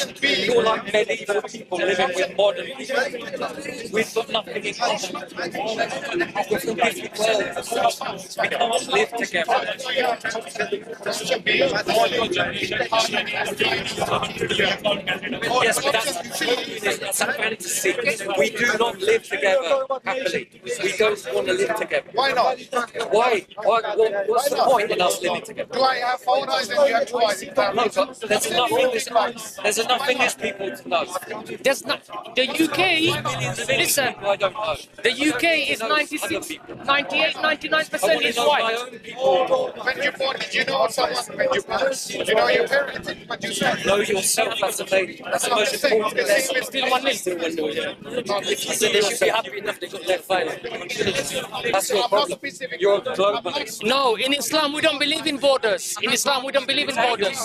shouldn't be. You're like medieval people living with modern people. We've got nothing in common. We're from different worlds. We can't live together. Yes, but that's a fantasy. We do not live together happily. We don't want to live together. Why not? Why? What's the point in us living together? Do I have 4 eyes and you have 2 eyes? No, but there's enough English people to know. There's not. The UK, listen, I don't know. the UK is 96, 98, 99% is white. When you born, did you know someone when you born? Did you know your parents? But you said Know yourself, that's amazing. That's the most important lesson. Still 1-0. If you said they should be happy enough they got their file. That's your problem. You're a globalist. No, in Islam we don't believe in borders. In Islam we don't believe in borders.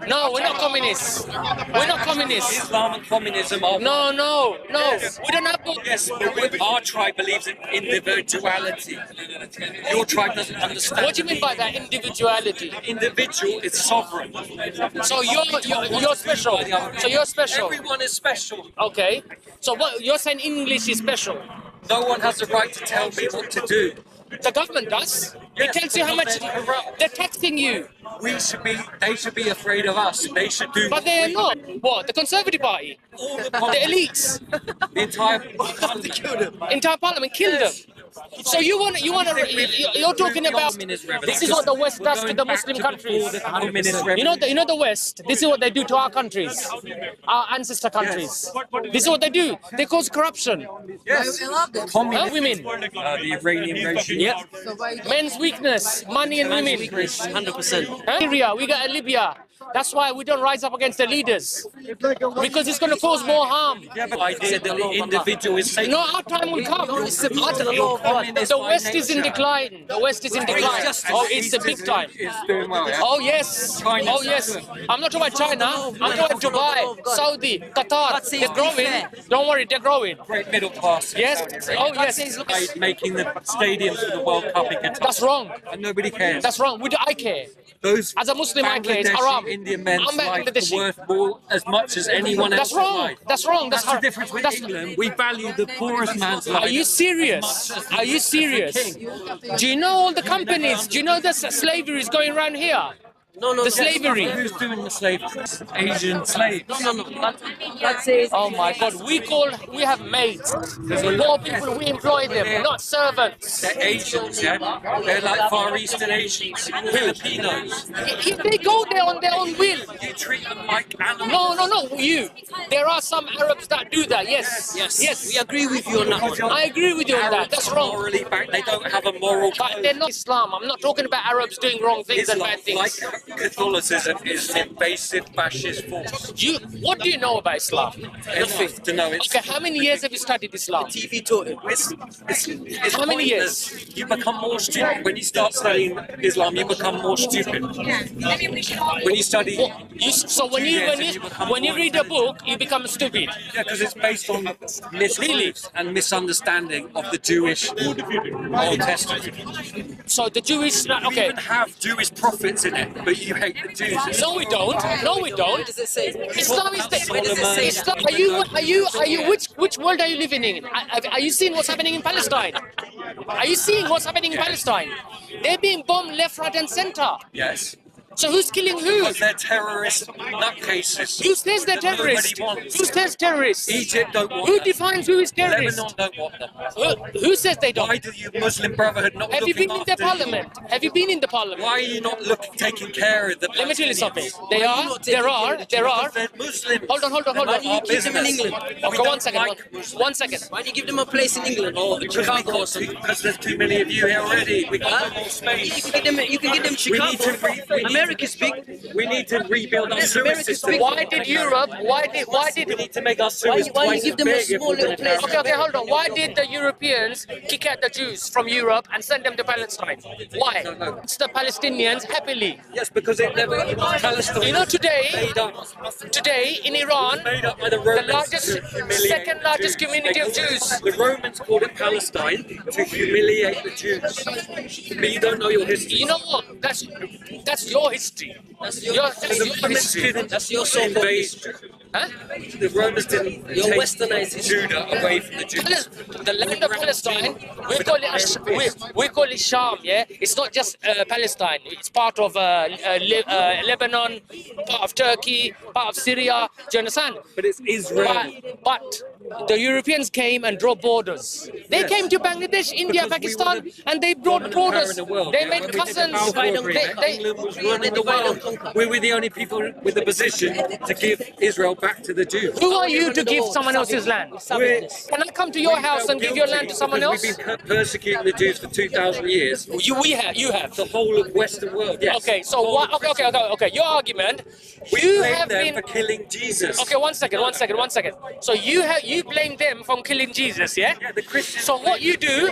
No, we're not communists. We're not communists. Islam and communism are... No. We don't have borders. Yes, but our tribe believes in individuality. Your tribe doesn't understand. What do you mean by that, individuality? Individual is sovereign. So you're special. So you're special. Everyone is special. Okay. So what you're saying English is special. No one has the right to tell me what to do. The government does. It tells you how much they're taxing you. They should be afraid of us. They should do. But they're not. What? The Conservative Party? The elites? The entire Parliament killed them. So you're talking about this is what the West does to the Muslim countries. You know the West. This is what they do to our countries, our ancestor countries. This is what they do. They cause corruption. Yes. Women. The Iranian regime. Yeah. Men's weakness, money and women. 100%. Syria, we got Libya. That's why we don't rise up against the leaders, because it's going to cause more harm. Yeah, but I said that the individual is safe. No, our time will come. The West is in decline. The West is in decline. Oh, it's the big time. It's doing well, yeah? Oh yes. Oh yes. I'm not talking about China. I'm talking about Dubai, Saudi, Qatar. They're growing. Don't worry, they're growing. Great middle class. Yes. Oh yes. Making the stadiums for the World Cup in Qatar. That's wrong. And nobody cares. That's wrong. I care. Those as a Muslim, I care. It's haram. Indian men's life are worth more as much as anyone else. That's wrong. That's wrong. That's the difference with England. We value the poorest man's life. Are you serious? Are you serious? Do you know all the companies? Do you know the slavery is going around here? No. The slavery. Who's doing the slavery? Asian slaves. No. That says. Oh my God. We have maids. Poor people. We employ them, not servants. They're Asians, yeah. They're like Far Eastern Asians, Filipinos. If they go there on their own will. You treat them like animals. No. You. There are some Arabs that do that. Yes. We agree with you on that one. I agree with you on that. That's wrong. Morally back. They don't have a moral code. But they're not Islam. I'm not talking about Arabs doing wrong things and bad things. Like Catholicism is an invasive fascist force. What do you know about Islam? Nothing to know it. Okay, how many years have you studied Islam? TV taught him. It's how many years? You become more stupid. When you start studying Islam, you become more stupid. When you study... So when you read a book, you become stupid. Yeah, because it's based on misbeliefs and misunderstanding of the Jewish Old Testament. So the Jewish... We even have Jewish prophets in it, but you hate the Jews. No, we don't. No, we don't. What does it say? Islam is the... Islam, are you, which world are you living in? Are you seeing what's happening in Palestine? Are you seeing what's happening in Palestine? They're being bombed left, right and center. Yes. So who's killing who? Because they're terrorist nutcases. Who says they're terrorists? Who says terrorists? Egypt don't want Who them. defines who is terrorist? Lebanon don't want them. Who says they don't? Why do you Muslim Brotherhood not Have you been in the parliament? Have you been in the parliament? Why are you not taking care of them? Let me tell you something. There are. They're Muslims. Hold on. Why do you keep them in England? Okay, one second. One second. Why do you give them a place in England or Chicago or something? Because there's too many of you here already. We got no more space. You can get them Chicago. America's big. We need to rebuild our sewer system. Why did Europe? We need to make our sewers twice as big if we're going to take Okay, hold on. Why did the Europeans kick out the Jews from Europe and send them to Palestine? Why? It's the Palestinians happily. Yes, because it never... Palestine... You know, today in Iran, the second largest community of Jews. The Romans called it Palestine to humiliate the Jews. But you don't know your history. You know what? That's your history. That's your history. That's your so-called history. Huh? The Romans didn't You're take westernizing. Judah away from the Jews. The land of Palestine, we call it Sham, yeah? It's not just Palestine. It's part of Lebanon, part of Turkey, part of Syria. Do you understand? But it's Israel. But the Europeans came and drew borders. They came to Bangladesh, India, Because we Pakistan, were the and they brought dominant power borders. in the world, They yeah? made When we did the cousins. Balfour Agreement, England was running the world. We were the only people with the position to give Israel back to the Jews. Who are you to give someone else's land? Can I come to your house and give your land to someone else? We've been persecuting the Jews for 2,000 years. You have. The whole of Western world, yes. Okay, so what? Okay. Your argument. We You blame have them been. for killing Jesus. Okay, one second. So you blame them from killing Jesus, yeah? Yeah, the Christians. So what you do,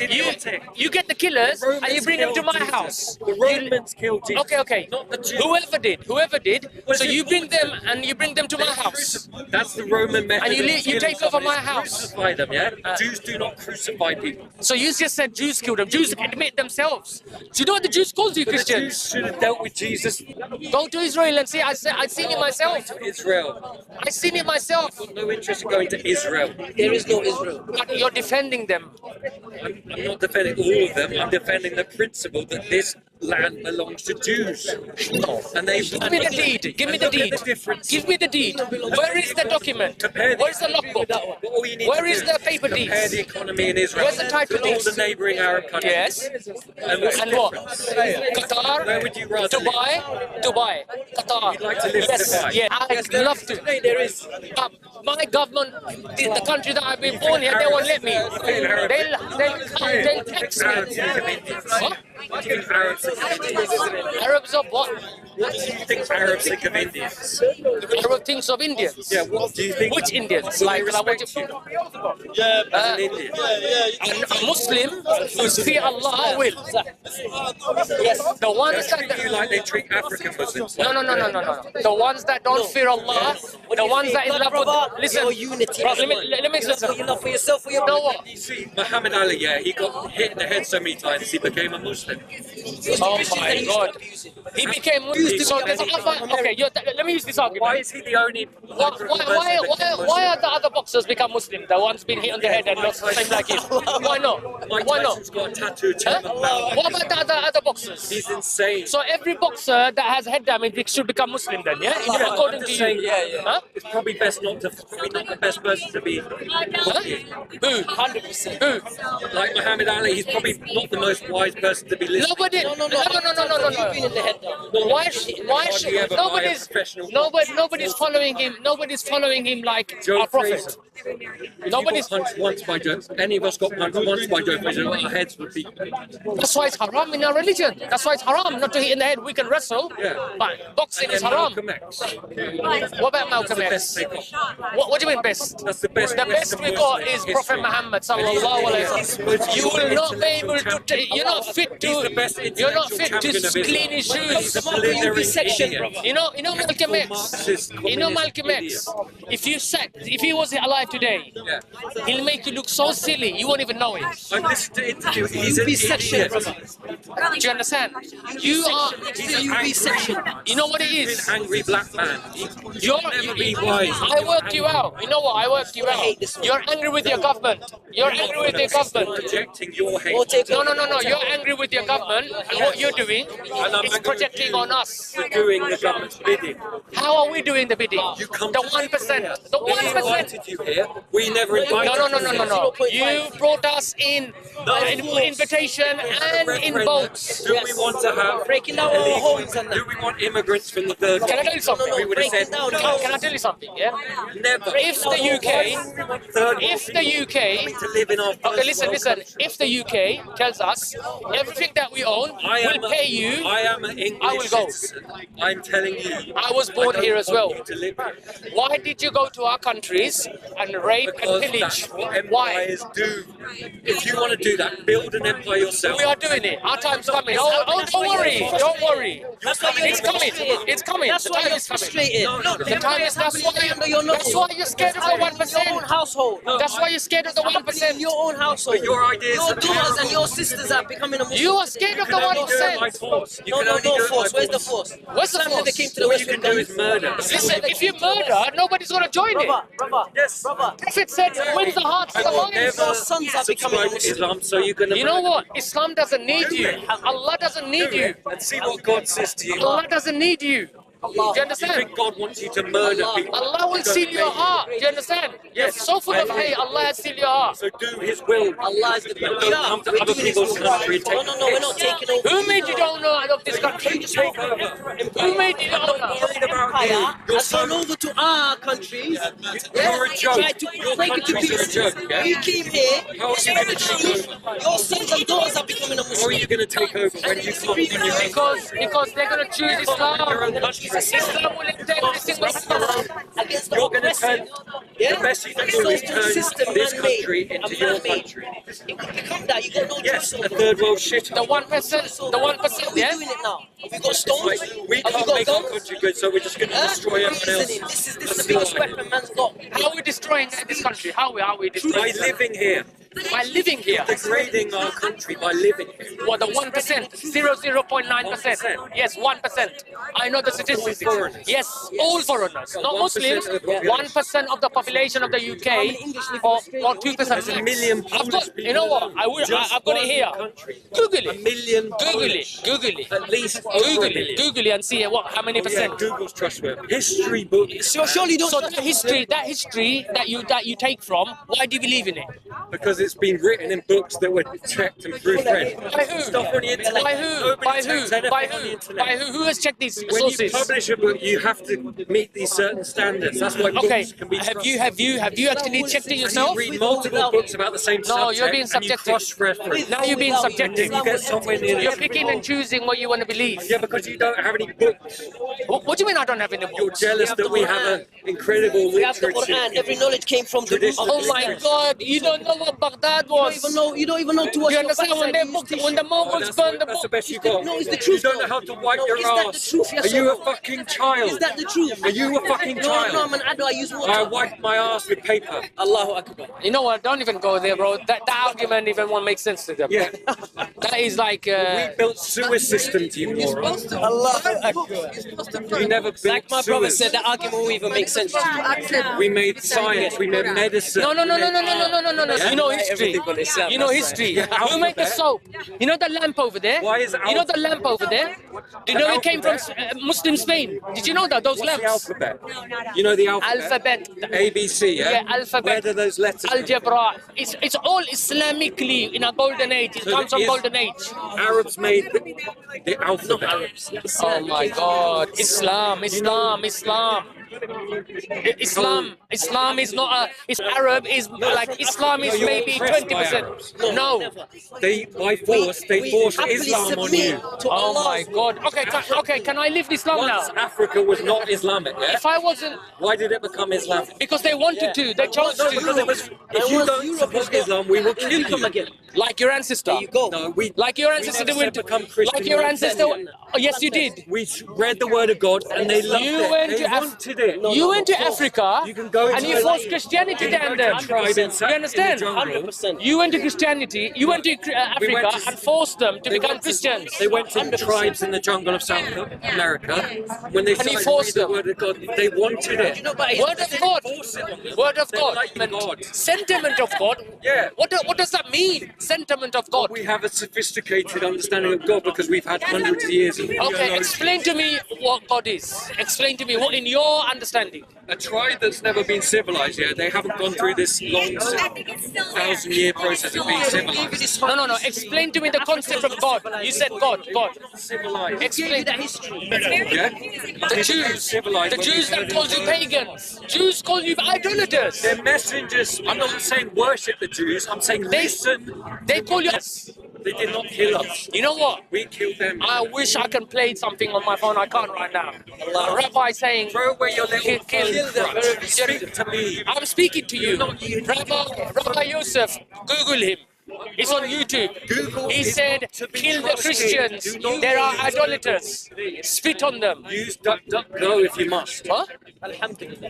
Idiotic. you get the killers and you bring them to my Jesus. house. The Romans killed Jesus. Okay. Not the Jews. Whoever did. Was So it you bring them important? and you bring them to my house. That's the Roman method. And you of you killing take over someone, my is house. Crucify them, yeah? Jews do not crucify people. So you just said Jews killed them. Jews admit themselves. Do you know what the Jews called you, But the Jews Christians? should have dealt with Jesus. Go to Israel and see. I've seen it myself. Israel. I've seen it myself. No interest in going to Israel. There is no Israel. But you're defending them. I'm not defending all of them. I'm defending the principle that this land belongs to Jews. And they Give me the deed. Give me the Look at deed. the difference. Give me the deed. Where is the document? Compare the- Where is the logbook? All you need Where to is do the paper compare deeds? the economy in Israel Where's the title with all deeds? the neighbouring Arab countries. Yes. And what's the And what? difference? Qatar? Where would you rather Dubai? Qatar. You'd like to live in Yes. Dubai? Yeah. I'd love to. There is. My government, the country that I've been born here, they won't let me. They'll tax me. Arabs think of Indians? What? What do you think Arabs think of Indians? Arabs of what? What do you think Arabs think of Indians? Arab thinks of Indians. Yeah, what do you think? Which Indians? Will Like, they what respect you? you as an Indian? A Muslim who's fear Allah will. Yes. The ones They treat that. you like they treat African Muslims. No. The ones that don't fear Allah, the ones that is love with. Listen, Your unity. bro, let me listen. You're not for yourself, for your. You know what? You see, Muhammad Ali, yeah, he got hit in the head so many times he became a Muslim. Oh my God. He became Muslim. So there's other. Okay, let me use this Why argument. is he the only Why are the other boxers become Muslim? The ones been hit on the head and not the same like him. Why not? Mike Why not? Tyson's got a tattoo Huh? to him. What about the other boxers? He's insane. So every boxer that has head damage should become Muslim then, yeah? Yeah, According I'm to just you. saying, Huh? it's probably best not to, probably not the best person to be Huh? Who? 100%. Who? like Muhammad Ali. He's probably not the most wise person to be listening. Nobody. No. You've been in the head down. Why should Hardly ever buy a professional nobody's following him. Nobody's following him like Joe a prophet. Fraser. Nobody's. If you got punched once by Joe, any of us got punched once by Joe Fraser, our heads would be. That's why it's haram in our religion. That's why it's haram not to hit in the head. We can wrestle, Yeah. but boxing And is then haram. Malcolm X. What about Malcolm That's the X? best they got. What do you mean best? That's the best. The best we got is Muslim Prophet history. Muhammad sallallahu alaihi wasallam. You will not be able to. You're not fit He's the best to. You're not intellectual fit champion to of Islam. clean his He's a shoes. blithering section, idiot. brother. You know Malcolm X. Marxist, You know communist Malcolm X. If he was alive today, Yeah. he'll make you look so silly you won't even know it. I listened to interview. He's an section, idiot. brother. Do you understand? You are. He's an UV section. You know what it He's is. an angry black man. You're, never be wise. I worked you out. You know what? I worked you out. You're angry with your government. You're angry with your government. Projecting your hate. No. You're angry with your government, and what you're doing is projecting on us. We're doing the government's bidding. How are we doing the bidding? You come The to 1%. The We 1%. invited you here. We never invited you. No. You brought us in invitation and in boats. Do we want to have Breaking down our homes and Do we want immigrants from the third Can I world? tell you something? We would have said Breaking down no. Can I tell you something? Yeah. Never. If the UK, to live in our okay, listen. If the UK tells us everything that we own, we'll pay you. I am an English I will go. citizen. I'm telling you. I was born don't here as want well. you to live here. Why did you go to our countries and rape Because and that's pillage? what Why? empires do. If you want to do that, build an empire yourself. We are doing it. Our time's coming. Oh, don't worry. Don't worry. That's why It's coming. It's coming. That's The why time you're is coming. frustrated. No. The The time is. That's why you're scared of the Your own 1%. household. That's why you're scared of the In 1%. your own household. But your ideas Your are daughters and terrible. your sisters are becoming a Muslim. You are scared of the You can only do it by 1%. force. You No, can no, only no do it by force. Where's the force. force. What's the Islam never force? came to the All you Western can do is guys. murder. Listen, if you murder, nobody's going to join it. Brother, Yes. Prophet said, wins the hearts and I the will minds. never Your sons are becoming subscribe to Muslim. Islam, so you're going to You know what? Islam doesn't need you. Allah doesn't need you. And see what God says to you. Allah doesn't need you. Do you Do you understand? think God wants you to murder people? Allah will seal your heart. Do you understand? You're Yes. so full of hate. Allah has sealed your heart. So do His will. Allah is the Don't we are. come to We're other doing people's this. country and take No, we're not taking over. Who made you the owner of this country? Take over. Who made you the owner? Worried about you. Empire You're has gone over to our countries. You're a joke. Tried to Your break it to countries are a pieces. joke, yeah? We came here. How are you going to take over? Your sons and daughters are becoming a How are Muslim. you going to take over when you can't run your own Because they're gonna choose Islam. your own country? Islam will end every single Islam. Against the You're going to oppressive. turn, the best you can do is turn this country into your country. It could become that. You got no Yes, choice a over it. third world shit. The 1%, the 1%, We're yeah. doing it now. We got stones. Like, we Have we can't got make our guns? country good, so we're just going to destroy everyone Reasoning. else. This is the biggest weapon man's got. How are we destroying this country? How are we By destroying it? living here, By living here. degrading our country by living here. What, the 1%? 0.9%. Yes, 1%. I know the statistics. All foreigners. Yes, all foreigners. Not 1% Muslims. of the population. 1% of the population of the UK, or 2%. There's a million I've Polish got, people. you know what? I've got it here. Country. Google A it. million Google it. Polish. Google it. At least over a Google it. million. Google it and see how many Yeah, percent. Google's trustworthy. History books. So surely don't. So that history that you take from, why do you believe in it? Because it's been written in books that were checked and proofread. By who? Stuff on the internet. By who? Nobody By who? checks anything By on the who? internet. By who? Who has checked these When you sources? publish a book, you have to meet these certain standards. That's why Okay. books can be Have you actually checked it yourself? You read multiple books about the same No, subject you're being and you subjective. cross-reference. Now you're being And subjective. then you get somewhere near the You're end. picking and choosing what you want to believe. Yeah, because you don't have any books. What do you mean I don't have any You're books? jealous that we have an incredible We have the literature. Quran. Every knowledge came from the Tradition. Oh my God! You don't know what Baghdad was. You don't even know to watch You your understand when backside. when the Mongols burned the That's the book? best you got. No, it's the You truth. don't know how to wipe No, your is that the ass. truth? Yes Are you or a no? fucking child? Is that the truth? Are you a fucking No, child? I'm an adult. I use water. I wipe my ass with paper. Allahu Akbar. You know what? Don't even go there, bro. That argument even won't make sense to them. Yeah. That is like. We built sewer systems, you moron. Allahu Akbar. We never built Like my brother sewers. said, that argument won't even make sense. We made science, we made medicine. No. You know history. Everything but Islam, You know that's history. Yeah, Who made the soap? You know the lamp over there? Why is You know the lamp over there? Do you know it came from alphabet? Muslim Spain? Did you know that those What's the lamps? alphabet? You know the alphabet? Alphabet. ABC, yeah? Yeah, alphabet. Where do those letters come from? Algebra. It's all Islamically in a golden age. It So comes from is- golden age. Arabs made the alphabet. Oh my God! Islam. Islam is not a. It's Arab. Is like Islam is No, you're maybe oppressed by 20%. Arabs. No. They, by force, they forced Islam on you. Oh my God. Okay. Can I live Islam now? Once Africa was not Islamic, yeah? If I wasn't, Why did it become Islamic? because they wanted to, they chose No, because to. it was, if you don't support Islam, we will kill you. Like your ancestor. There you go. No, we, Like your we ancestor never went said become Christian. Like your we ancestor. Oh, yes, you did. We read the word of God and they loved You it. went They to wanted it. You went to Africa You can go and into you the- forced Christianity You can down go them. to a tribe in You understand? the jungle. 100%. You went to Christianity. You went to We went Africa to- and forced them to They become went to- Christians. They went to tribes in the jungle of South America. When they And he started to read forced the them. word of God, they wanted it. Word of God. Force it on them. Word of They're God. like God. Sentiment of God. Yeah. What does that mean? Sentiment of God. We have a sophisticated understanding of God because we've had hundreds of years of Okay, explain to me what God is. Explain to me what in your understanding. a tribe that's never been civilized yet. They haven't gone through this long 1,000-year process of being civilized. No. Explain to me the concept of God. You said God. Civilized. Explain. Yeah? The Jews. The Jews that call you pagans. Jews call you idolaters. They're messengers. I'm not saying worship the Jews. I'm saying listen. They call you. They did not kill us. You know what? We killed them. I wish I can play something on my phone. I can't right now. A rabbi saying, Throw away your little kill them. Speak to me. I'm speaking to you. Rabbi Yusuf, Google him. It's on YouTube. Google He is said, not to be kill the trusted. Christians. Do not There are use idolaters. Spit on them. Use DuckDuckGo if you must. Huh?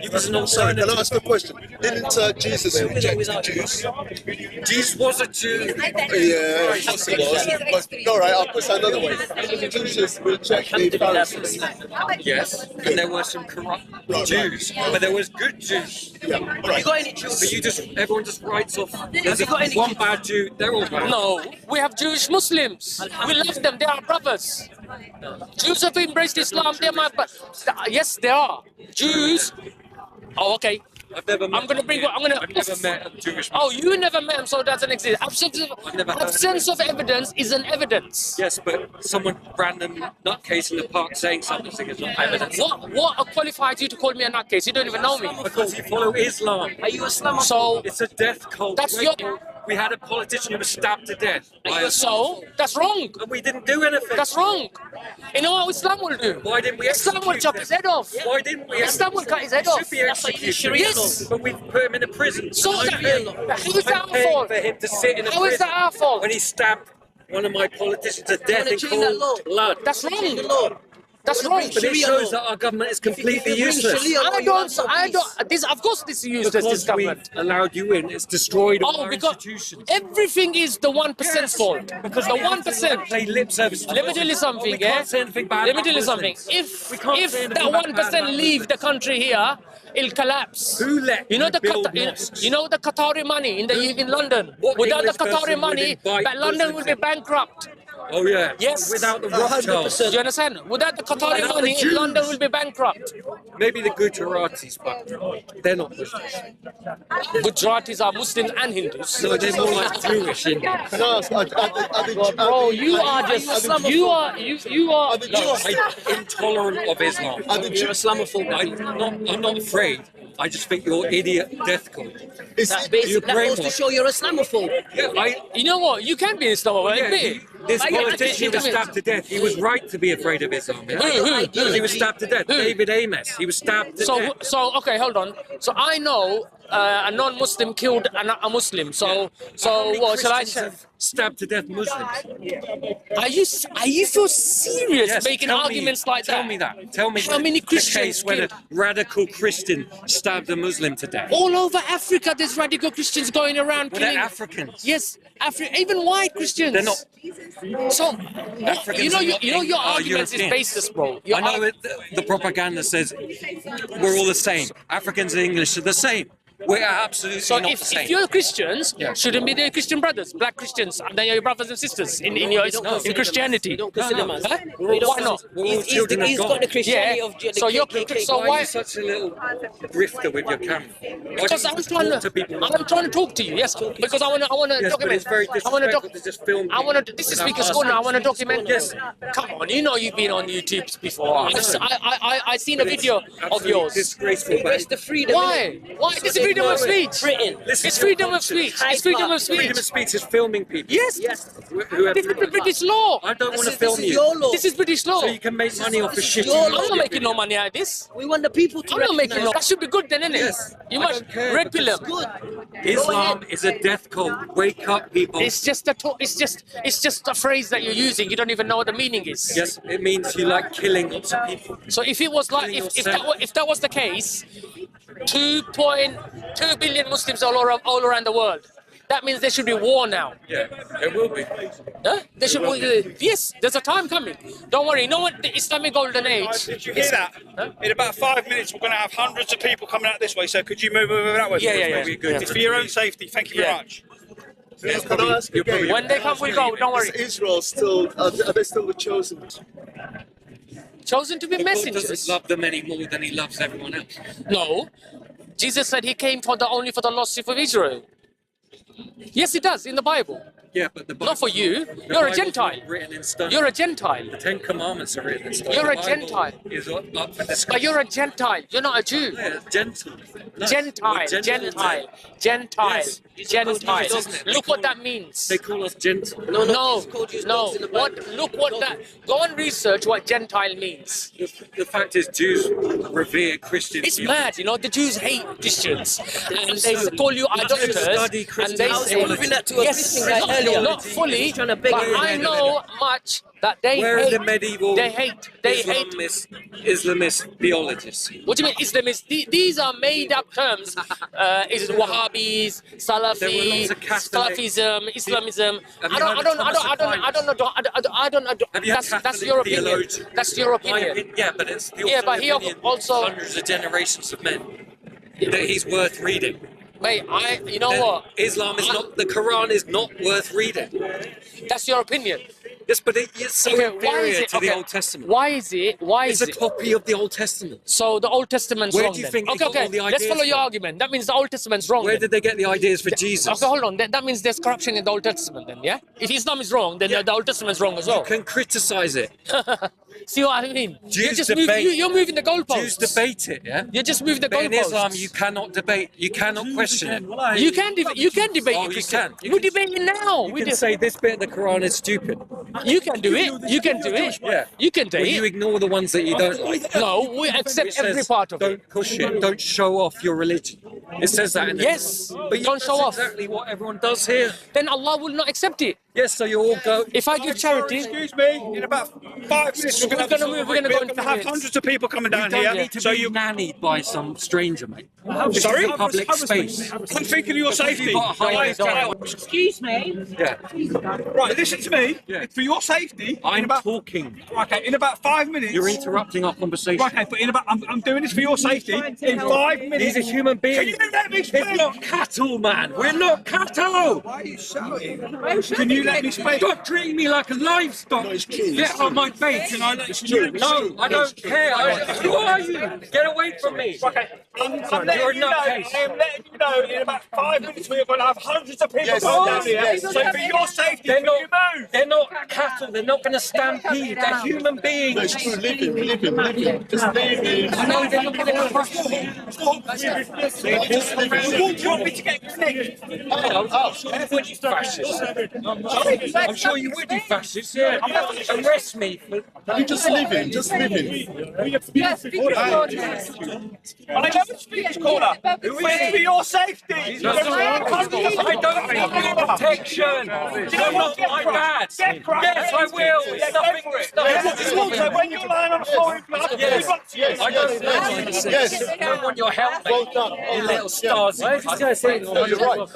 Use an Sorry, can I alternative. ask a question? Didn't Jesus reject the Jews? Jesus was a Jew. Yeah, of course he was. But, all right, I'll put it another way. Didn't Jesus reject the Pharisees? Yes, and there were some corrupt Jews, but there was good Jews. Yeah, Have you got any Jews? But everyone just writes off. There's you got any one Jews? bad Jew, they're all bad. No, we have Jewish Muslims. We love them. They are brothers. Jews have embraced Islam. They're my yes, they are. Jews. Oh, okay. I've never met I'm gonna bring. I'm gonna. I've never met a Jewish. Oh, you never met him, so it doesn't exist. never heard of Absence of evidence is an evidence. Yes, but someone random nutcase in the park saying something is not evidence. What qualifies you to call me a nutcase? You don't even know me. Because you follow Islam. Are you Islamophobe? So It's a death cult. That's We had a politician who was stabbed to death. so that's wrong. And we didn't do anything. That's wrong. You know what Islam will do? Why didn't we Islam will execute chop him? his head off. Why didn't we? Islam will cut his head He off. should be That's like executed. Sharia law. Yes. But we put him in a prison. So I that- paid- how is that I our paid fault? for him to sit in a How is prison that our fault? when he stabbed one of my politicians to death in change that law. cold blood. That's The wrong. law. That's wrong. But it Sharia shows law. that our government is completely If you bring useless. Sharia law, I you have don't. no I peace. don't. This, of course, this is useless. This Because we government. allowed you in, it's destroyed all Oh, our because institutions. everything is the 1%'s fault. Because the 1%. Play lip service. Let me tell you something, We can't say anything bad Let me about tell you something. Muslims. We If can't say if anything that bad 1% about leave the Muslims. country here, it'll collapse. Who let you know you the build Qatar, mosques? you know the Qatari money in London. What Without the English person Qatari would money, invite that London will be Muslims? bankrupt. Oh yeah. Yes. Without the 100%. Rothschilds. Do you understand? Without the Qatari Without the money, Jews. London will be bankrupt. Maybe the Gujaratis, but they're not Muslims. Gujaratis are Muslims and Hindus. So they're more like Jewish Indians. Can I ask, Bro, you are just you are. No, I'm intolerant of Islam. You're Islamophobe. I'm not afraid. I just think you're idiot death cult. That's basic. That goes to brainwashed. show you're Islamophobe. Yeah, You know what? You can be Islamophobe. yeah, Admit it. this I- politician I- was stabbed to death. He was right to be afraid of Islam. Yeah? Who? He was stabbed to death. David Amos. He was stabbed to death. So okay, hold on. So I know a non-Muslim killed a Muslim. So How many what shall I Christians say? have stabbed to death Muslims? Are you so serious Yes, making tell me- arguments like tell that? me that. Tell me How many the Christians case when a killed? radical Christian stabbed a Muslim to death. All over Africa, there's radical Christians going around Well, they're killing. Africans. Yes, even white Christians. They're not. So Africans you know, are not your are argument is Europeans. baseless, bro. Your I know the propaganda says we're all the same. Africans and English are the same. We're absolutely So not the if same. you're Christians, Yeah. shouldn't be their Christian brothers, black Christians, and then your brothers and sisters in Christianity. We don't consider them as. Huh? We don't Why not? We're all children of He's God. got the Christianity Yeah. of the So you're- KKK. so Why why- are you such a little grifter with your camera? Why Because don't you I'm just trying talk to, people? I'm trying to talk to you. Yes, because I want to Yes, but document. it's very I want to disrespectful to just film I want to. people This is without Speaker's asking. Corner. I want to document. Yes. Come on, you know you've been on YouTube before. I seen a But it's video of absolutely yours. disgraceful. It's the freedom. Why? Why? This is freedom of speech. Britain. Listen It's to your freedom of conscience. speech. It's freedom of Freedom speech. of speech is filming people. Yes. Whoever This is the British law. I don't want to This film is you. your law. This is British law. So you can make money off of shit. your I'm not making no money out of this. We want the people to I'm not making no. recognize That should be good then, isn't it? Yes. You I must don't care, red pill because them. good. Islam is a death cult. Wake up, people. It's just it's just a phrase that you're using. You don't even know what the meaning is. Yes, it means you like killing lots of people. So if it was like if that was the case, 2.2 billion Muslims all around the world. That means there should be war now. Yeah, there will be. Huh? There should yes, there's a time coming. Don't worry. You know what? The Islamic golden age. Did you hear that? In about 5 minutes, we're going to have hundreds of people coming out this way. So could you move over that way? Yeah. It's for your own safety. Thank you very much. Yes, Can I ask again? When they come, we'll go. Don't worry. Is Israel still, are they still the chosen? Chosen to be God doesn't messengers. love them any more than he loves everyone else. No. Jesus said he came only for the lost sheep of Israel. Yes, he does in the Bible. Yeah, but the Bible, Not for you. the You're a Bible's Gentile. not written in stone. You're a Gentile. The Ten Commandments are written in stone. You're The a Bible Gentile. Is up for discussion. But you're a Gentile. You're not a Jew. Yeah, gentle. No, Gentile, we're Gentile, Gentile, Yes. Gentile. Doesn't it? They Look call what that means. They call us gentle. No. What? Look what that. Go and research what Gentile means. The fact is, Jews revere Christians. It's mad, you know. The Jews hate Christians, and they call you idolaters. study And they Christian say, theology. That to a Christian guy earlier. not fully, Trying to but beg I know much that they Where are hate. the medieval They hate. Islamist theologists? What do you mean Islamists? These are made-up terms. Is it Wahhabis, There were Salafi, lots of Catholic- Salafism, Islamism? Have I you don't heard know. of Thomas Aquinas? Have you had That's Catholic your opinion. theologians? That's your opinion. Yeah, but it's the Yeah, but he opinion of also- hundreds of generations of men that he's worth reading. Wait, you know Then what? Islam is not. The Quran is not worth reading. That's your opinion. Yes, but it's so Okay, why inferior is it? to the Okay, Old Testament. why is it? Why It's is a it? copy of the Old Testament. So the Old Testament's Where wrong. do you then. think they Okay, got all okay. the Let's ideas follow your from? argument. That means the Old Testament's wrong. Where then. did they get the ideas for Jesus? Okay, hold on. That means there's corruption in the Old Testament then, yeah? If Islam is wrong, then the Old Testament's wrong as well. You can criticize it. See what I mean? Jews You're debate- you're moving the Jews goalposts. debate it, yeah? You're just moving the But in Islam, goalposts. you cannot debate. You cannot question it. You can debate. You can debate. Oh, it, you Christian. can. You We're can- debating now. You can say this bit of the Quran is stupid. You can do it. You can do it. Yeah. You can do But you it. ignore the ones that you don't like. No, we It accept every says, part of it. don't push it. Don't show off your religion. It says that in the Yes, Quran. But don't show that's off. exactly what everyone does here. Then Allah will not accept it. Yes, so you all go. If I give charity, Excuse me. In about 5 minutes, we're going to have hundreds of people coming down You don't here. need to So be you. nannied by some stranger, mate. Sorry? It's a public space. I'm thinking of your safety. You've got a high Excuse me. Yeah. Right, listen to me. Yeah. For your safety. in I'm about, talking. Okay, in about 5 minutes. You're interrupting our conversation. Okay, but in about, I'm doing this for your safety. In 5 minutes. These are human beings. Can you let me speak? It's not cattle, man. We're not cattle. Why are you shouting? Can you let me speak? Stop treating me like a livestock. Get on my face and I let you. No, I don't care. Who are you? Get away from me. Okay, I'm You're letting a you know. nutcase. I am letting you know. In about 5 minutes, we are going to have hundreds of people come down here. So for your safety, They're can you not. move? They're not cattle. They're not going to stampede. They're human beings. It's true, leave him. Just leave him. I know they're not going to crush me. Do you want me to get clicked? I'm sure you would, you fascists. Yeah. Arrest me. You just leave him. Just leave him. I know the Speaker's Corner. It's for your safety. I don't need your protection. You're not my dad. Yes, I will. It's nothing. So when you're lying on the floor in blood, Yes. yes. I don't want Yes. I don't want your help, mate. Well done. You little stars. No, you're right.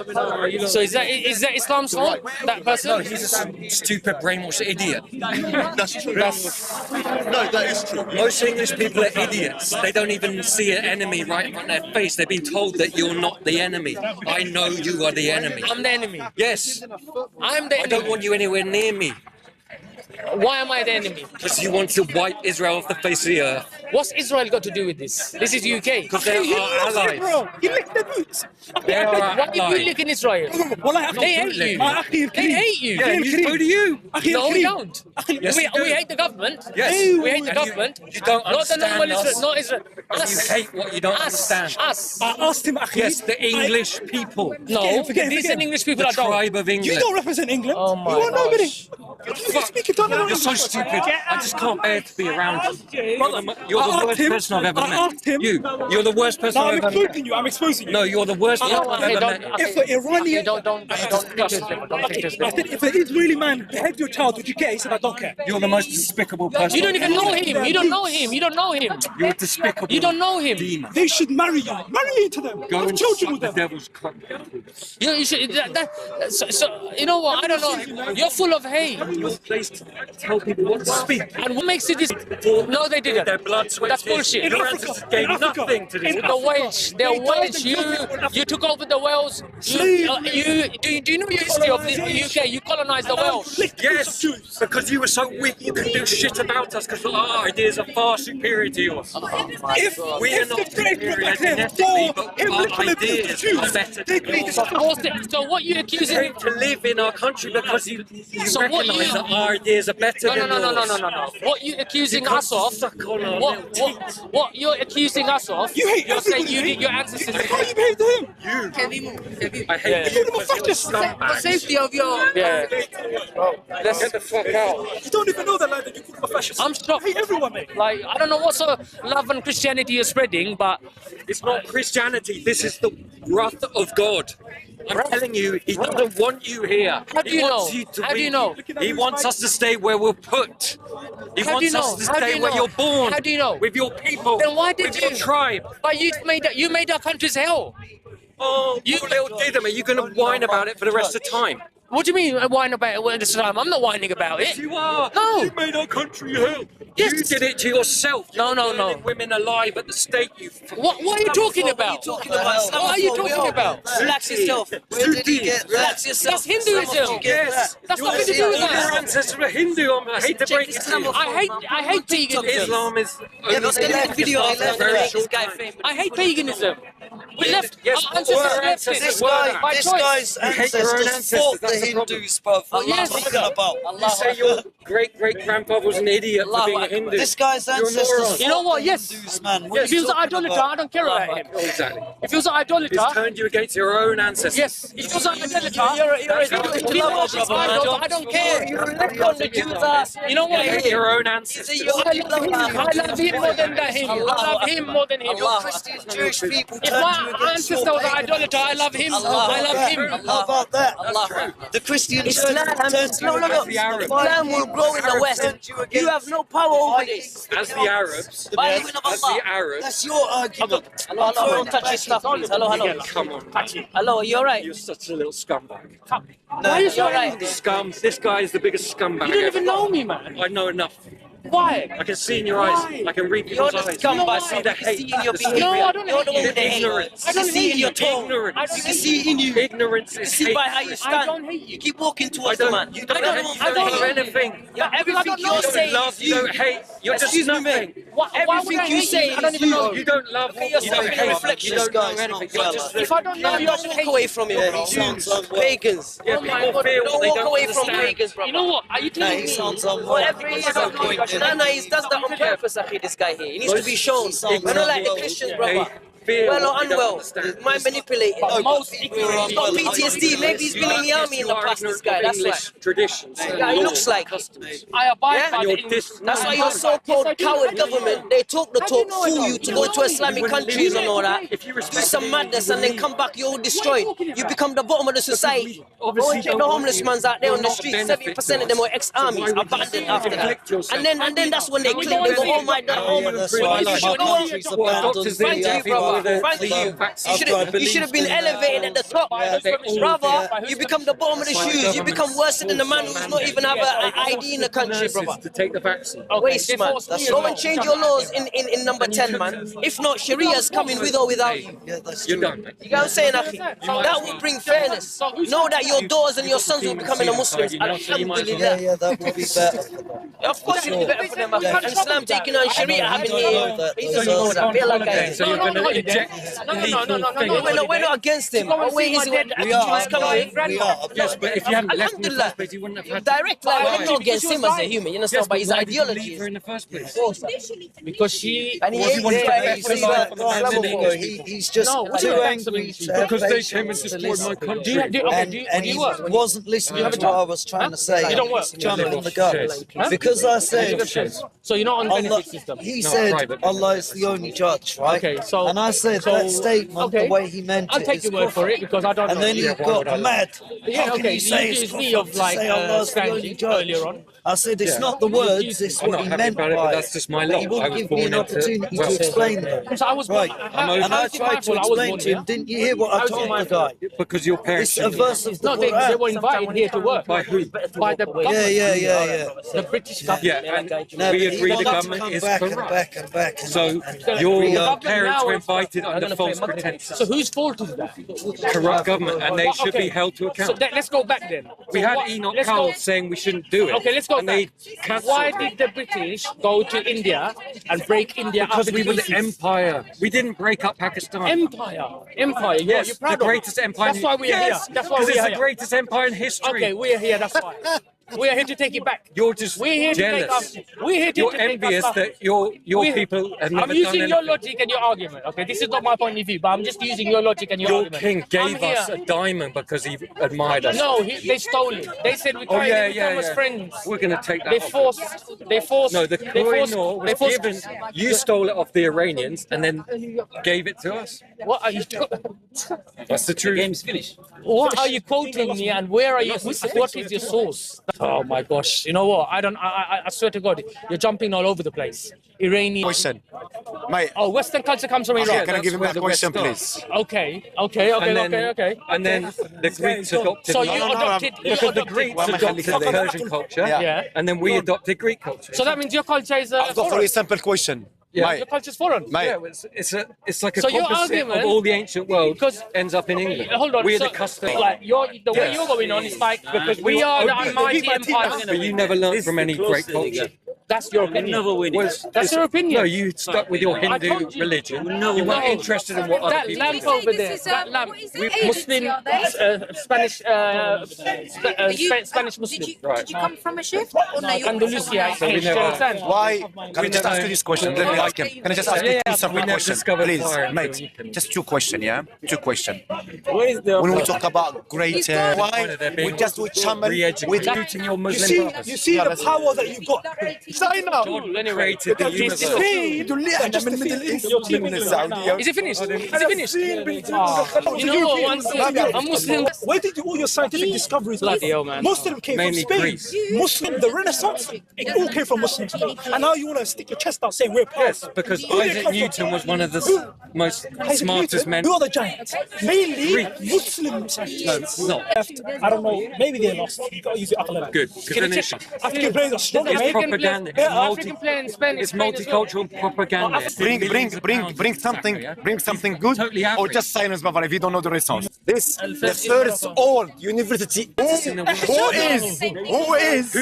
so is that Islam's fault? That person? No, he's a stupid, brainwashed idiot. That's true. No, that is true. Most English people are idiots. They don't even see an enemy right in front of their face. They've been told that you're not the enemy. I know you are the enemy. I'm the enemy. Yes. I'm the I don't enemy. want you anywhere near me. Why am I the enemy? Because you want to wipe Israel off the face of the earth. What's Israel got to do with this? This is UK. Because they're our allies. You licked their boots. They're our Why did you allies. live in Israel? They hate you. They hate you. Yeah, and so do you. No, we don't. Yes, you do. We hate the government. Yes. We hate the And government. You don't Not the understand normal us. Israel. Not Israel. You Us. hate what you don't Us. understand. Us. I asked him, Yes, the English people. No, forget him, these forget are him. English people The I don't. tribe of You England. don't represent England. Oh my you are nobody. gosh. You speak it, don't know. You're so stupid. I just can't bear to be around you. You're I the asked worst him- person I've ever I met. asked him- You're the worst person No, I'm I've ever met. exposing you. I'm exposing you. No, you're the worst person I've Okay, ever don't. met. Okay. If an Iranian, Don't think this way. Don't think this I way. said, if an Israeli man beheads your child, would you care? He said, I don't care. You're the most despicable person. You don't even know him. You don't know him. You don't know him. You're a despicable You don't know him. demon. They should marry you. Marry into them. Go Have and children suck with the them. devil's cock. You should. So you know what? I don't know. You're full of hate. haven't you? Place to tell people what to speak. And what makes it this? No, they didn't. Their blood, sweat, That's tears. bullshit. Your ancestors gave nothing to this. The Welsh, you took over the Wales. Do you know your history of the UK? You colonized the Welsh. Yes, because you were so weak, you couldn't do shit about us because our ideas are far superior to yours. If We are not superior genetically, but our ideas are better than yours. So what you accusing? Came to live in our country because you So what recognise you- that our ideas are better than yours. No. What you accusing us of? Suck on our What you're accusing us of? You hate You're saying everybody. your ancestors. How you behave to him? Can we move? I hate you because you're For scumbags. safety of your... Yeah. Let's get the fuck out. You don't even know that lie that you call him a fascist. I'm shocked. I hate everyone, mate. Like, I don't know what sort of love and Christianity you're spreading, but It's not Christianity. This is the wrath of God. I'm telling you, he doesn't want you here. How do He you wants know? you to How do you be- know? He wants us to stay where we're put. He How do you wants us know? to How do stay you where know? you're born. How do you know? With your people. Then why did with your you- tribe. but you made our country's hell. Oh, you little did them. Are you going to whine about it for the rest of the time? What do you mean whine about it this time? I'm not whining about it. You are. No. You made our country hell. Yes. You did it to yourself. No. Burning women alive at the stake. You. What are you talking about? What are you talking about? Relax yourself. Where did he get that? Relax yourself. That's Hinduism. Yes. That's nothing to do with Your that. ancestors were Hindu. I hate to break it to you. I hate paganism. Islam is. Yeah, but they left video. I left Very make this short guy time. famous. I hate paganism. We left. Yes, Our ancestors our left ancestors it. This were guy, that. By this choice. guy's You hate your own ancestors ancestors, fought the that's the problem. Hindus, bruv. What yes. are you talking about? You say your great-great-grandfather was an idiot for being a Hindu. This guy's You're a ancestors moron. fought You know what? the Yes. Hindus, man. What If are he you was an talking idolater, about? I don't care about him. Exactly. If he was an idolater, He's turned you against your own ancestors. yes. If he was an idolater, You're if he worships idols, I don't care. You left on the Jews' ass. You know You hate what? your own ancestors. I love him more than him. I love him more than him. Christian Jewish people If turned my you against ancestor was an idolater, I love him. I love him. How about that? The Christian church turned you against the Arabs. Islam will grow in the West. You have no power over this. As the Arabs, By the will of as the Allah. Arabs, That's your argument. Hello, don't touch your stuff, please. Hello. come on, Hello, you alright? you're such a little scumbag. Why are you so You're right. angry? Scum. This guy is the biggest scumbag. You don't ever. even know me, man. I know enough. Why? I can see in your eyes. I can read You're people's the eyes. scumbag. I see the hate. See in your the behavior. No, I don't You're the hate one with the you. hate. ignorance. I don't You see hate in your you. tone. Ignorance. I don't You can hate see it in you. Ignorance You is see hate. by how you I stand. don't hate you. You keep walking I towards the don't. man. You don't I hate. don't- You I don't don't- love anything. Yeah, everything I don't You know. you're don't saying love. is You don't you. hate. You're just Excuse me, man. nothing. Why would Everything I you hate say I don't is even know you. You don't love. Look at You yourself don't in the hate. reflection. You don't know anything. You're just. If I don't know you, I should Walk hate away you. from him, Yeah, bro. he sounds unwell. Pagans. Yeah, Oh my people God, feel Don't they walk don't away from understand. pagans, bro. You know what? Are you Yeah, telling he me? sounds unwell. Whatever he is, Nana, he does that on purpose, Akhi, this guy here. He needs to be shown. We're not like the Christians, brother. Feel Well or what they don't unwell, understand. mind manipulated. Most He's got PTSD. Maybe he's been in the army in the past, this guy. That's why. English traditions. Yeah, he looks like it. I abide Yeah? by And the you're English. That's why your so-called coward government, they talk the talk, fool you to go to Islamic countries and all that, do some madness and then come back, you're all destroyed. You become the bottom of the society. Go and check the homeless mans out there on the street. 70% of them were ex-armies, abandoned after that. And then that's when they click, they go, oh my God, Yeah, that's why my country's abandoned Thank you, brother. Thank you. You should have been elevated at the top. Brother, you become the bottom of the shoes. You become worse than the man who's not even have an ID in the country, brother. To take the vaccine. Waste, man. Go and change your laws in number 10, man. If not, Sharia's coming with or without you. Yeah, that's You're true. done, mate. You know what I'm saying, Akhi? That will bring fairness. Know that your daughters and your sons will become Muslims. Yeah, Alhamdulillah. yeah, that would be better for them. Of course it'll be better for them, Akhi. And Islam taking on Sharia having I here. know that. He doesn't know that. Be like that. So you're going to inject illegal We're not against him. What way is it? We are. We are. Yes, but if you hadn't left in the Alhamdulillah. first place, you wouldn't have had Direct line. I'm not against him as a human, you understand, but his why did you leave ideology her is. in the first place? Because she. And he Well, hates he it. wanted to He's see like that Islamophobe. he's just No, too like angry to have Because they patience came and to destroyed my listen. country. And he wasn't listening to what I was trying to say. You don't work? Jumping in the guts. Huh? Because I said So you're not on Allah, benefit system. he No, said private. Allah is the only judge, right? Okay, so and I said that statement, the way he meant I'll it take is your word for it because I don't and know. then you got mad. Yeah, How can you say you it's accused me kufr of to like say Allah's the only standing judge? earlier on. I said it's not the words, it's I'm what not he happy meant about it, but by that's just my But he lot. I wouldn't was give me born an into opportunity wealth. to explain that. So I was Right. And I tried to explain to him, didn't you hear what I told the guy? Because your parents It's a verse of the No, they Quran. were invited here to work. By who? By the government. Yeah. The British government. Yeah, and No, we but he agree the wanted to government come is back and corrupt. back and back. And, So and your government parents now were is- invited under false pretenses. So whose fault is that? Corrupt government, and they should be held to So account. let's go back then. We So had what- Enoch let's go- Powell saying we shouldn't do it. Okay, let's go and back. they cancelled Why it. did the British go to India and break India Because up we into were the pieces? empire. We didn't break up Pakistan. Empire. Yes, You're proud the of it. greatest empire. That's why we're here. That's why because we're it's here. the greatest empire in history. Okay, we're here. That's why. We're here to take it back. You're just We're here jealous. to take us. We're here to You're take envious us that your We're- people have never I'm done using your anything. logic and your argument. Okay, this is not my point of view, but I'm just using your logic and your Your argument. king gave I'm us here. a diamond because he admired us. No, they stole it. They said we Oh can't yeah, even become as yeah. friends. We're gonna take that. They off. forced. No, the they Koh-i-Noor was forced- given. You stole it off the Iranians and then gave it to us. What are you? That's the truth. Game's finished. What are you quoting me, and where are you? What is your source? Oh my gosh! You know what? I swear to God, you're jumping all over the place. Iranian. Question. Mate, Oh, Western culture comes from okay, Iran. can I give him where that the question, West please? Okay. And then the Greeks adopted. So you adopted. because the Greeks adopted the Persian culture, Yeah. and then we adopted Greek culture. So that means your culture is I've got for foreign. you a simple question. Yeah. Mate, Your culture is foreign. mate. Yeah, it's like a So your composite argument- of all the ancient world Because- ends up in England. Hold on. We're so, the custom. Like the way you're going on is like because we are the almighty empire. But you never learned from any great culture. That's your opinion. Never win it. That's your opinion. No, you stuck with your Hindu told you. religion. No, You weren't no. interested in what other That people lamp did. over there, that lamp, Muslim, Spanish, Spanish Muslim. Right. Did you come from a shift? Or no, you're Andalusia, So we do you never- understand? Why? Can I just ask you this question? Let me ask him. Can I just ask you two simple we never questions, discovered please, fire until mate? you can- Just two questions, yeah? Two questions. Where is the When we talk about great, why They're being we just do channel with re-educating your You Muslim see, brothers. you see the power that you got. China. Anyway, Created the You universe. see, just the Middle East. Your team in Saudi. is it finished? Is it finished? You know what? One thing, I'm Muslim. Where did all your scientific discoveries come Bloody hell, man. Most of them came Mainly from Spain. Greece. Muslim, the Renaissance, it all came from Muslims. And now you want to stick your chest out saying we're powerful. Yes, because Who did it Isaac come from? Newton was one of the most Isaac smartest Newton, men. who are the giants? Mainly Greeks. Muslim scientists. No, Left. I don't know. Maybe they lost. You got to use your upper good. Because then it's African players are strong. It's mate. propaganda. Play, It's African play in Spain. It's multicultural propaganda. bring something good, Totally or average. just silence, my friend, if you don't know the response. This the first old university. Who is?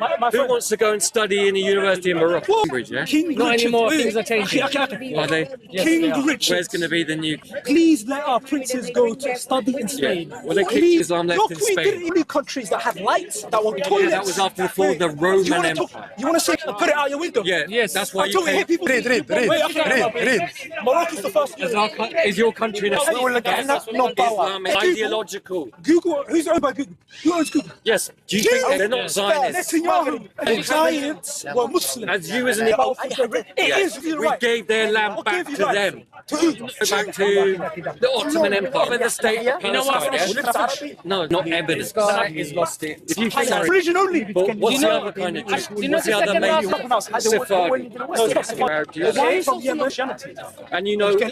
My Who friend, wants to go and study in a university in Morocco? Cambridge, yeah? King Not Richard. anymore, Wait, things are changing. okay. Are they? King they are. Richard. Where's going to be the new? Please let our princes go to study in Spain. Well, they kicked Please. Islam left Your in queen Spain. didn't even need countries that had lights, that were toilets. Yeah, that was after the fall of the Roman you wanna Empire. You want to say, put it out your window? Yeah, Yes. that's why I you told you, hey, came. people. Read. Read. Morocco's the first. Is your country now We will look at no power. Islamic, ideological? Google, who's owned by Google? Who owns Google? Yes. Do you think they're not Zionists? Netanyahu. The giants were Muslim. As you as an It is, you're we right. gave their land I'll back give you to right. them. To who? Go back to the Ottoman Empire and the state of You know what? Palestine. No, not Ebony. That is lost it. If you think Religion only. but what's the other kind of Jew? you know What's the the other second main last Sephardi? No, it's not Sephardi. Why from Christianity? And you know, the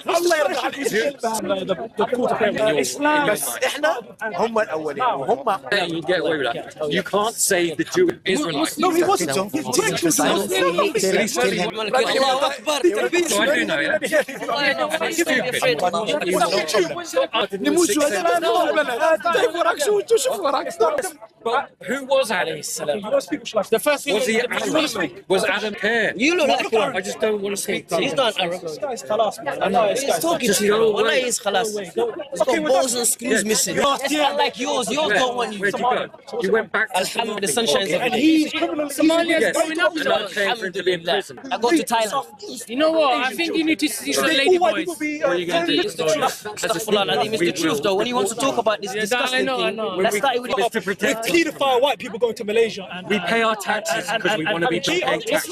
quarter Islam. بس احنا هم الاولين وهم you get away with that. You can't say the Jew Israelites. No, he wasn't. Allah Akbar. So I do know, yeah. It's stupid. But who was Adam? The first thing Was he Adam? Was Adam care? You look like one. I just don't want to speak to He's him. not Arab. He's talking Just to you. go Wallah, away. he's khalas. He's got balls and screws missing. It's not like yours. Yours don't want you. Where'd you go? You went back to Alhamdulillah, the sun shines every And day. he's Somalia's Yes, growing up. and I'm paying for him to be in prison. I go to Thailand. You know what? I think you need to see the lady boys. What are you going to do? Astaghfirullah, Nadeem, it's the truth though. When he wants to talk about this disgusting I know. thing, let's start with It's to protect pedophiles white people going to Malaysia and We pay our taxes because we want to be paying taxes.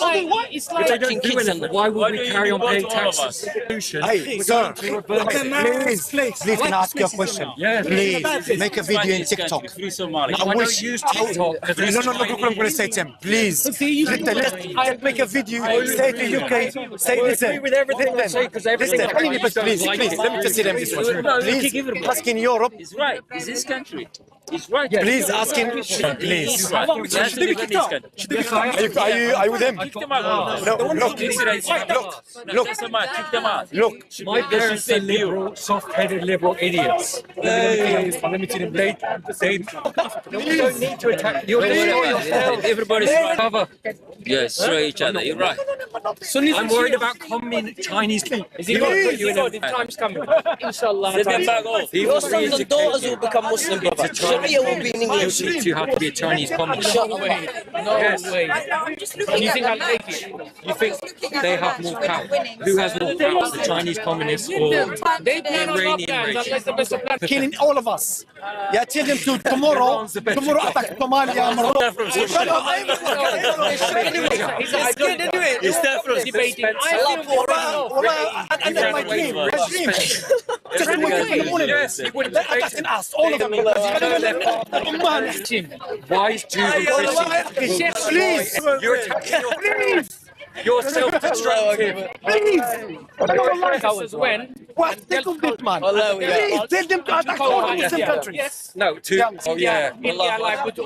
It's If they like don't do anything, why would we carry on paying taxes? Hey, sir, please can I ask you a question? Yes. Please, make a video in TikTok. I wish use TikTok. No, look what I'm going to say to him. Please, let's make a video, say to UK, say listen. With everything they say, because everything Please, let me just say them this one. Please, ask in Europe. He's right. It's this country. He's right. Please ask him. Please. Are you with him? Look. My parents are liberal, soft-headed liberal idiots. Unlimited in blade. You don't need to attack. You're destroying yourself. Everybody's cover. Yes, destroy each other. You're right. I'm worried about Chinese people. Is he got the time's coming? Inshallah. Your sons and daughters will become Muslim, brother. Sharia will be in English. Teach you how to be a Chinese communist. No way. No way. You think I'll take it? You think they have more power? Who has more power, the Chinese communists or the Iranian regime? killing all of us. Yeah, tell them to tomorrow attack Somalia. He's debating. And my dream. Just wake up in the morning. They're attacking us, all of them. Why is Jews and Christians? Please. You're attacking You're self-destructive. Please. When? What? Think of this, man. Please, tell them to attack all the Muslim countries. No,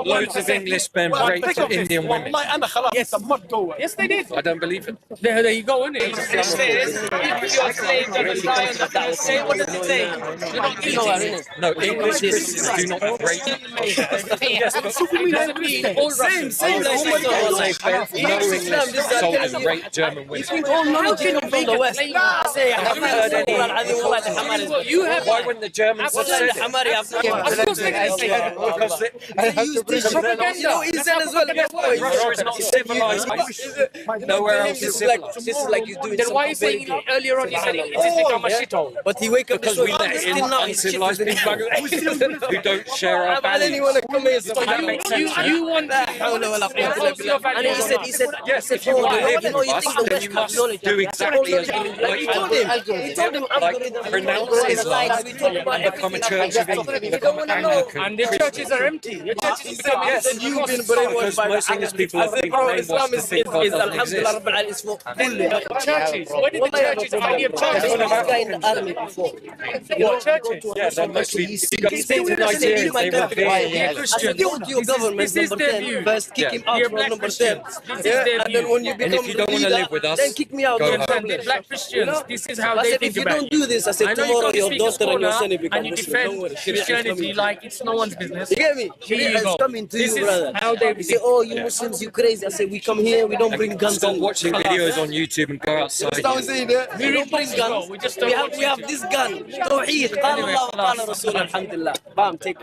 loads of Englishmen raped Indian women. Yes, Yes, they did. I don't believe it. There you go, isn't it? It says, if your slave doesn't die on the first day, what does it say? You're not guilty. No, English Christians do not rape. Same. Sold and raped German women. How can you from the West say I haven't heard any? You have. Why wouldn't the Germans have said it? Of course they're going to say that. You know, he said as well. Russia is not civilized. Nowhere else is civilized. This is like he's doing Then why are you saying earlier on you said it just become a shithole? But he wake up Because we let in uncivilized people who don't share our values. You want and he said, Yes, if you want to live with us, then you must do exactly as he told him pronounce Islam and become a Church of England, become an Anglican. and the churches are empty. Your churches become Yes, you've been brainwashed by most English people have been brainwashed to think God doesn't exist. churches. Where did the churches? Idea of churches. in the army before. What churches? Yeah, they're mostly, if you go to Nigeria, they will be Christians. Go to your government, This is number their 10. view. First, kick him out You're from black number 10. Christians. This is their And then view. when you And become if you don't want to leader, live with us, then kick me out. go Then home. The black Christians. This is how I they said, think if you about don't it. do this, I said, I know you tomorrow go your to daughter and your son SpeakersCornner become and you Muslim. Don't defend worry. Sharia is Christianity coming. like it's no one's business. You get me? Here Sharia you is go. coming to This you, is brother. how they You say, oh, you Muslims, you crazy. I say, we come here, we don't bring guns. Stop watching videos on YouTube and go outside. That's what I'm saying, yeah? We don't bring guns. We just We have this gun. Tawheed. قال الله وقال رسول. Alhamdulillah. Bam, take